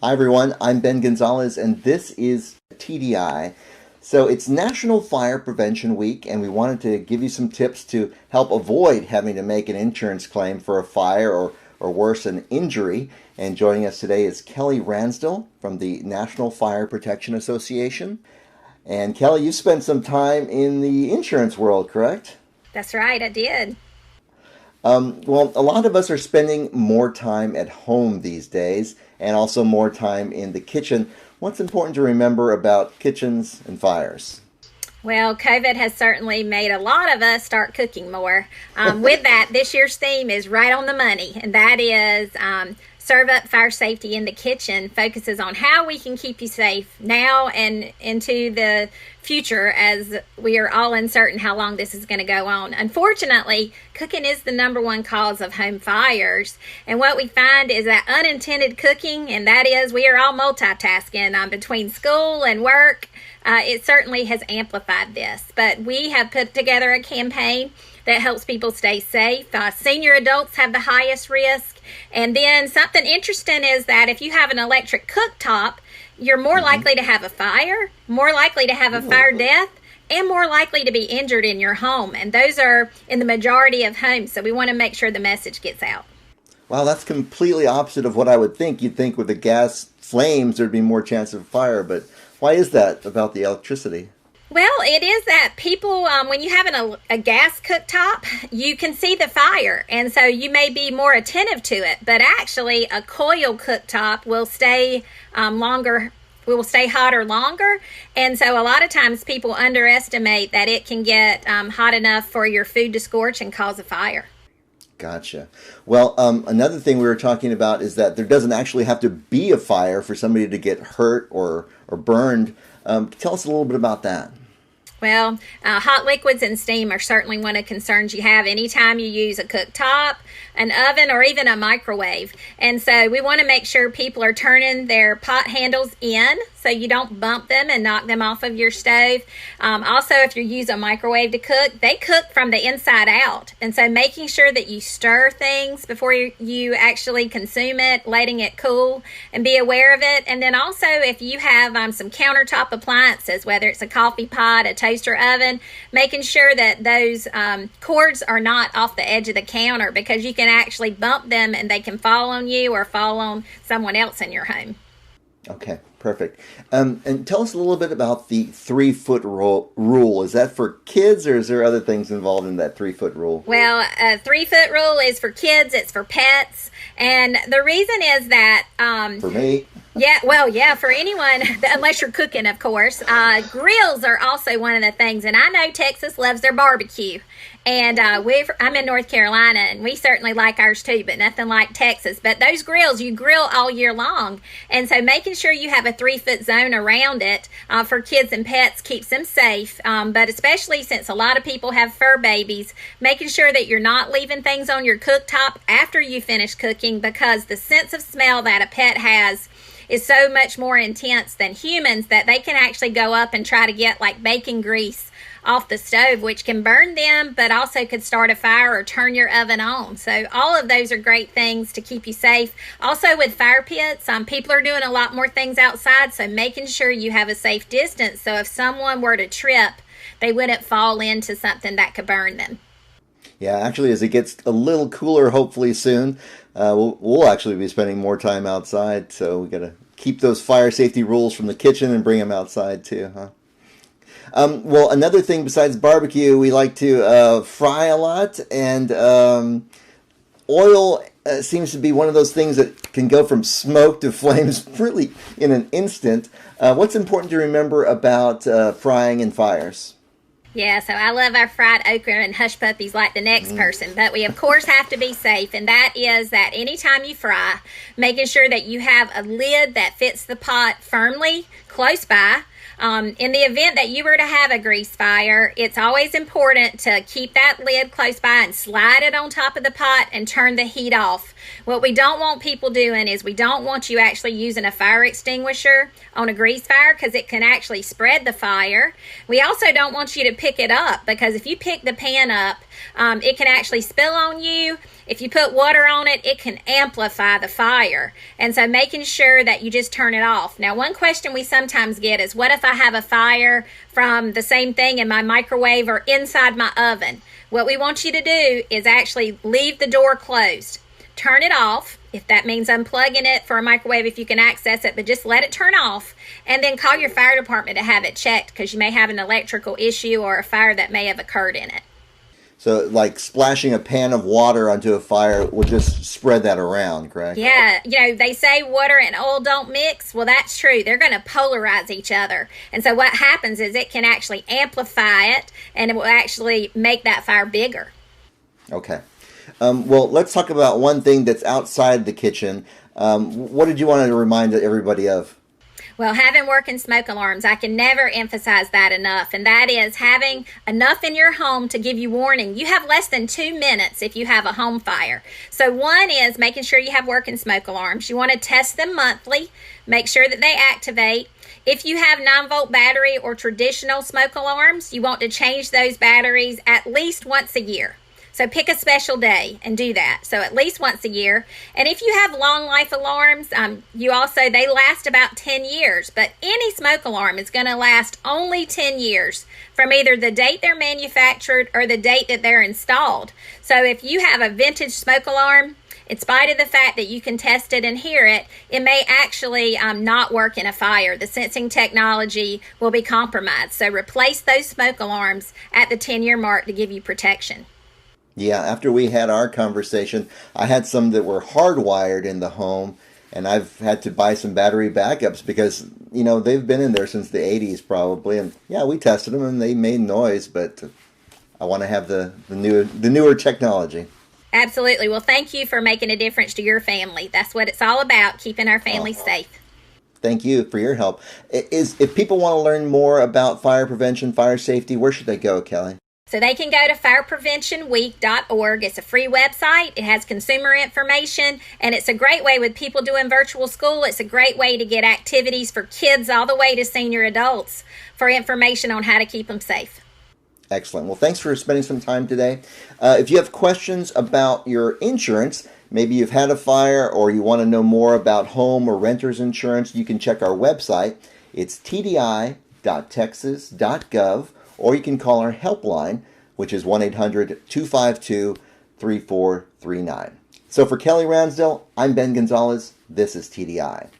Hi everyone, I'm Ben Gonzalez and this is TDI. So it's National Fire Prevention Week and we wanted to give you some tips to help avoid having to make an insurance claim for a fire or worse, an injury. And joining us today is Kelly Ransdell from the National Fire Protection Association. And Kelly, you spent some time in the insurance world, correct? That's right, I did. Well, a lot of us are spending more time at home these days and also more time in the kitchen. What's important to remember about kitchens and fires? Well, COVID has certainly made a lot of us start cooking more. With that, this year's theme is right on the money, and that is Serve Up Fire Safety in the Kitchen focuses on how we can keep you safe now and into the future, as we are all uncertain how long this is going to go on. Unfortunately, cooking is the #1 cause of home fires, and what we find is that unintended cooking, and that is we are all multitasking between school and work. It certainly has amplified this, but we have put together a campaign that helps people stay safe. Senior adults have the highest risk. And then something interesting is that if you have an electric cooktop, you're more likely to have a fire, more likely to have a fire death, and more likely to be injured in your home. And those are in the majority of homes. So we want to make sure the message gets out. Wow, that's completely opposite of what I would think. You'd think with the gas flames there'd be more chance of fire, but why is that about the electricity? Well, it is that people, when you have a gas cooktop, you can see the fire, and so you may be more attentive to it, but actually a coil cooktop will stay hotter longer, and so a lot of times people underestimate that it can get hot enough for your food to scorch and cause a fire. Gotcha. Well, another thing we were talking about is that there doesn't actually have to be a fire for somebody to get hurt or burned. Tell us a little bit about that. Well, hot liquids and steam are certainly one of the concerns you have anytime you use a cooktop, an oven, or even a microwave. And so we want to make sure people are turning their pot handles in so you don't bump them and knock them off of your stove. Also, if you use a microwave to cook, they cook from the inside out. And so making sure that you stir things before you actually consume it, letting it cool, and be aware of it. And then also, if you have some countertop appliances, whether it's a coffee pot, a toaster oven, making sure that those cords are not off the edge of the counter, because you can actually bump them and they can fall on you or fall on someone else in your home. Okay, perfect. And tell us a little bit about the 3-foot rule. Is that for kids, or is there other things involved in that 3-foot rule? Well, a 3-foot rule is for kids, it's for pets, and the reason is that for me. Yeah, for anyone, unless you're cooking, of course. Grills are also one of the things, and I know Texas loves their barbecue. And I'm in North Carolina, and we certainly like ours too, but nothing like Texas. But those grills, you grill all year long. And so making sure you have a 3-foot zone around it for kids and pets keeps them safe. But especially since a lot of people have fur babies, making sure that you're not leaving things on your cooktop after you finish cooking, because the sense of smell that a pet has is so much more intense than humans that they can actually go up and try to get like bacon grease off the stove, which can burn them, but also could start a fire or turn your oven on. So all of those are great things to keep you safe. Also with fire pits, people are doing a lot more things outside, so making sure you have a safe distance so if someone were to trip, they wouldn't fall into something that could burn them. Yeah, actually, as it gets a little cooler, hopefully soon, we'll actually be spending more time outside. So we got to keep those fire safety rules from the kitchen and bring them outside too, huh? Well, another thing besides barbecue, we like to fry a lot, and oil seems to be one of those things that can go from smoke to flames really in an instant. What's important to remember about frying and fires? Yeah, so I love our fried okra and hush puppies like the next person, but we of course have to be safe, and that is that anytime you fry, making sure that you have a lid that fits the pot firmly close by. In the event that you were to have a grease fire, it's always important to keep that lid close by and slide it on top of the pot and turn the heat off What we don't want people doing is we don't want you actually using a fire extinguisher on a grease fire because it can actually spread the fire. We also don't want you to pick it up because if you pick the pan up, it can actually spill on you. If you put water on it, it can amplify the fire. And so making sure that you just turn it off. Now, one question we sometimes get is, what if I have a fire from the same thing in my microwave or inside my oven? What we want you to do is actually leave the door closed. Turn it off, if that means unplugging it for a microwave if you can access it, but just let it turn off. And then call your fire department to have it checked because you may have an electrical issue or a fire that may have occurred in it. So like splashing a pan of water onto a fire will just spread that around, correct? Yeah, they say water and oil don't mix. Well, that's true. They're going to polarize each other. And so what happens is it can actually amplify it and it will actually make that fire bigger. Okay. Well, let's talk about one thing that's outside the kitchen. What did you want to remind everybody of? Well, having working smoke alarms, I can never emphasize that enough, and that is having enough in your home to give you warning. You have less than 2 minutes if you have a home fire. So one is making sure you have working smoke alarms. You want to test them monthly, make sure that they activate. If you have 9-volt battery or traditional smoke alarms, you want to change those batteries at least once a year. So pick a special day and do that. So at least once a year. And if you have long life alarms, they last about 10 years. But any smoke alarm is going to last only 10 years from either the date they're manufactured or the date that they're installed. So if you have a vintage smoke alarm, in spite of the fact that you can test it and hear it, it may actually not work in a fire. The sensing technology will be compromised. So replace those smoke alarms at the 10-year mark to give you protection. Yeah, after we had our conversation, I had some that were hardwired in the home, and I've had to buy some battery backups because, they've been in there since the 80s probably. And yeah, we tested them and they made noise, but I want to have the newer technology. Absolutely. Well, thank you for making a difference to your family. That's what it's all about, keeping our families safe. Thank you for your help. If people want to learn more about fire prevention, fire safety, where should they go, Kelly? So they can go to firepreventionweek.org. It's a free website. It has consumer information, and it's a great way with people doing virtual school. It's a great way to get activities for kids all the way to senior adults for information on how to keep them safe. Excellent. Well, thanks for spending some time today. If you have questions about your insurance, maybe you've had a fire or you want to know more about home or renter's insurance, you can check our website. It's tdi.texas.gov. Or you can call our helpline, which is 1-800-252-3439. So for Kelly Ransdell, I'm Ben Gonzalez. This is TDI.